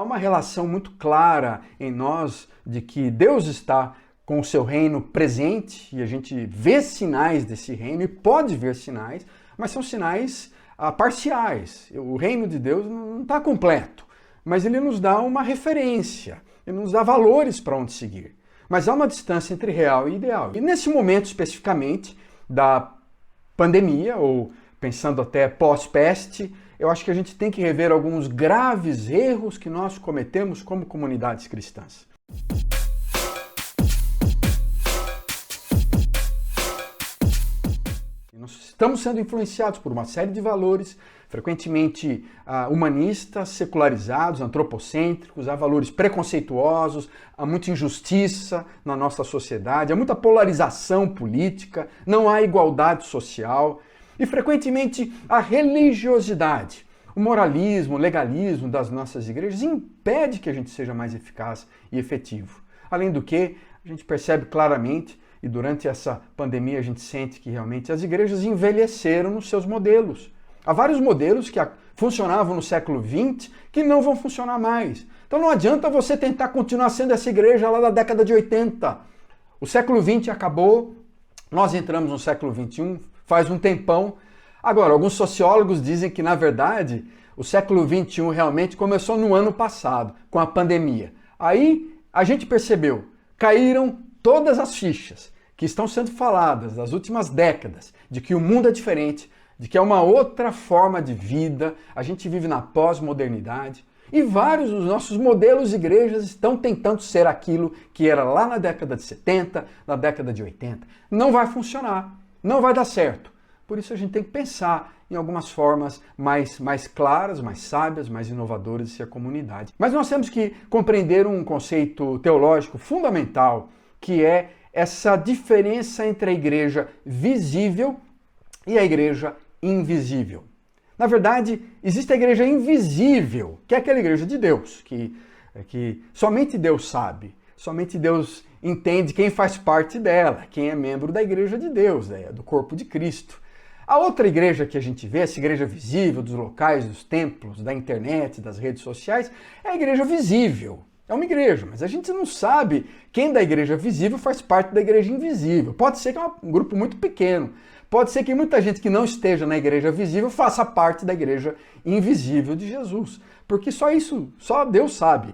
uma relação muito clara em nós de que Deus está com o seu reino presente e a gente vê sinais desse reino e pode ver sinais, mas são sinais parciais. O reino de Deus não está completo, mas ele nos dá uma referência, ele nos dá valores para onde seguir. Mas há uma distância entre real e ideal. E nesse momento especificamente da pandemia, ou pensando até pós-peste, eu acho que a gente tem que rever alguns graves erros que nós cometemos como comunidades cristãs. Nós estamos sendo influenciados por uma série de valores, frequentemente humanistas, secularizados, antropocêntricos, há valores preconceituosos, há muita injustiça na nossa sociedade, há muita polarização política, não há igualdade social e frequentemente a religiosidade, o moralismo, o legalismo das nossas igrejas impede que a gente seja mais eficaz e efetivo. Além do que, a gente percebe claramente, e durante essa pandemia a gente sente que realmente as igrejas envelheceram nos seus modelos. Há vários modelos que funcionavam no século XX que não vão funcionar mais. Então não adianta você tentar continuar sendo essa igreja lá da década de 80. O século XX acabou, nós entramos no século XXI, faz um tempão. Agora, alguns sociólogos dizem que, na verdade, o século XXI realmente começou no ano passado, com a pandemia. Aí a gente percebeu, caíram todas as fichas que estão sendo faladas das últimas décadas, de que o mundo é diferente, de que é uma outra forma de vida, a gente vive na pós-modernidade, e vários dos nossos modelos de igrejas estão tentando ser aquilo que era lá na década de 70, na década de 80. Não vai funcionar, não vai dar certo. Por isso a gente tem que pensar em algumas formas mais claras, mais sábias, mais inovadoras de ser comunidade. Mas nós temos que compreender um conceito teológico fundamental, que é essa diferença entre a igreja visível e a igreja invisível. Na verdade, existe a igreja invisível, que é aquela igreja de Deus, que somente Deus sabe, somente Deus entende quem faz parte dela, quem é membro da igreja de Deus, do corpo de Cristo. A outra igreja que a gente vê, essa igreja visível dos locais, dos templos, da internet, das redes sociais, é a igreja visível. É uma igreja, mas a gente não sabe quem da igreja visível faz parte da igreja invisível. Pode ser que é um grupo muito pequeno. Pode ser que muita gente que não esteja na igreja visível faça parte da igreja invisível de Jesus. Porque só isso, só Deus sabe.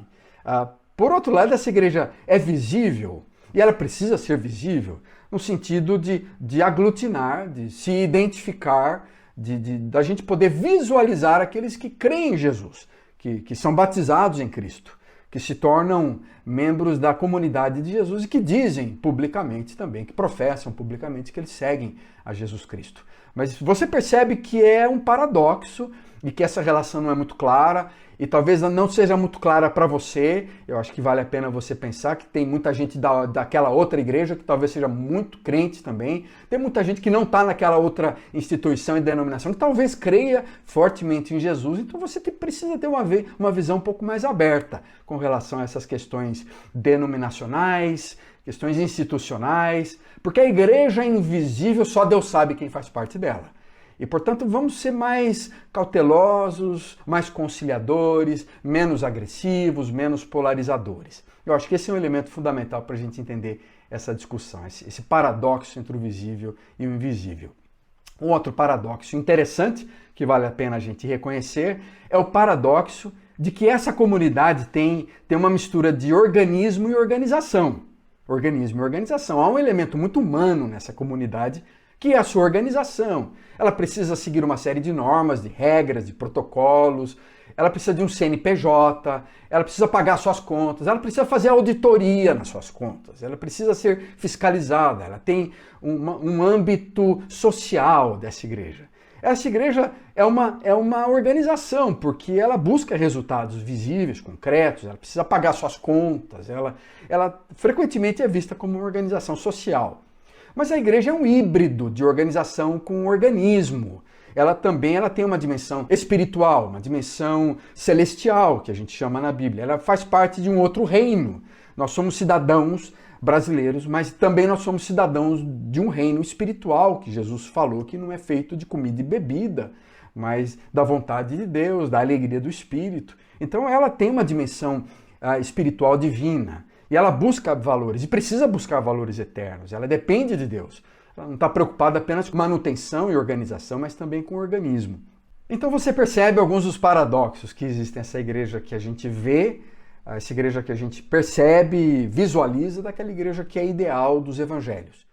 Por outro lado, essa igreja é visível e ela precisa ser visível no sentido de aglutinar, de se identificar, da gente poder visualizar aqueles que creem em Jesus, que são batizados em Cristo, que se tornam membros da comunidade de Jesus e que dizem publicamente também, que professam publicamente que eles seguem a Jesus Cristo. Mas você percebe que é um paradoxo e que essa relação não é muito clara e talvez não seja muito clara para você. Eu acho que vale a pena você pensar que tem muita gente daquela outra igreja que talvez seja muito crente também. Tem muita gente que não está naquela outra instituição e denominação, que talvez creia fortemente em Jesus. Então você precisa ter uma visão um pouco mais aberta com relação a essas questões denominacionais, questões institucionais, porque a igreja é invisível, só Deus sabe quem faz parte dela. E, portanto, vamos ser mais cautelosos, mais conciliadores, menos agressivos, menos polarizadores. Eu acho que esse é um elemento fundamental para a gente entender essa discussão, esse paradoxo entre o visível e o invisível. Um outro paradoxo interessante, que vale a pena a gente reconhecer, é o paradoxo de que essa comunidade tem uma mistura de organismo e organização. Organismo e organização. Há um elemento muito humano nessa comunidade, que é a sua organização. Ela precisa seguir uma série de normas, de regras, de protocolos, ela precisa de um CNPJ, ela precisa pagar suas contas, ela precisa fazer auditoria nas suas contas, ela precisa ser fiscalizada, ela tem um âmbito social dessa igreja. Essa igreja é uma organização, porque ela busca resultados visíveis, concretos, ela precisa pagar suas contas, ela frequentemente é vista como uma organização social. Mas a igreja é um híbrido de organização com organismo. Ela tem uma dimensão espiritual, uma dimensão celestial, que a gente chama na Bíblia. Ela faz parte de um outro reino. Nós somos cidadãos brasileiros, mas também nós somos cidadãos de um reino espiritual, que Jesus falou que não é feito de comida e bebida, mas da vontade de Deus, da alegria do Espírito. Então ela tem uma dimensão espiritual divina e ela busca valores e precisa buscar valores eternos. Ela depende de Deus. Ela não está preocupada apenas com manutenção e organização, mas também com o organismo. Então você percebe alguns dos paradoxos que existem nessa igreja que a gente vê, essa igreja que a gente percebe, visualiza, daquela igreja que é ideal dos evangelhos.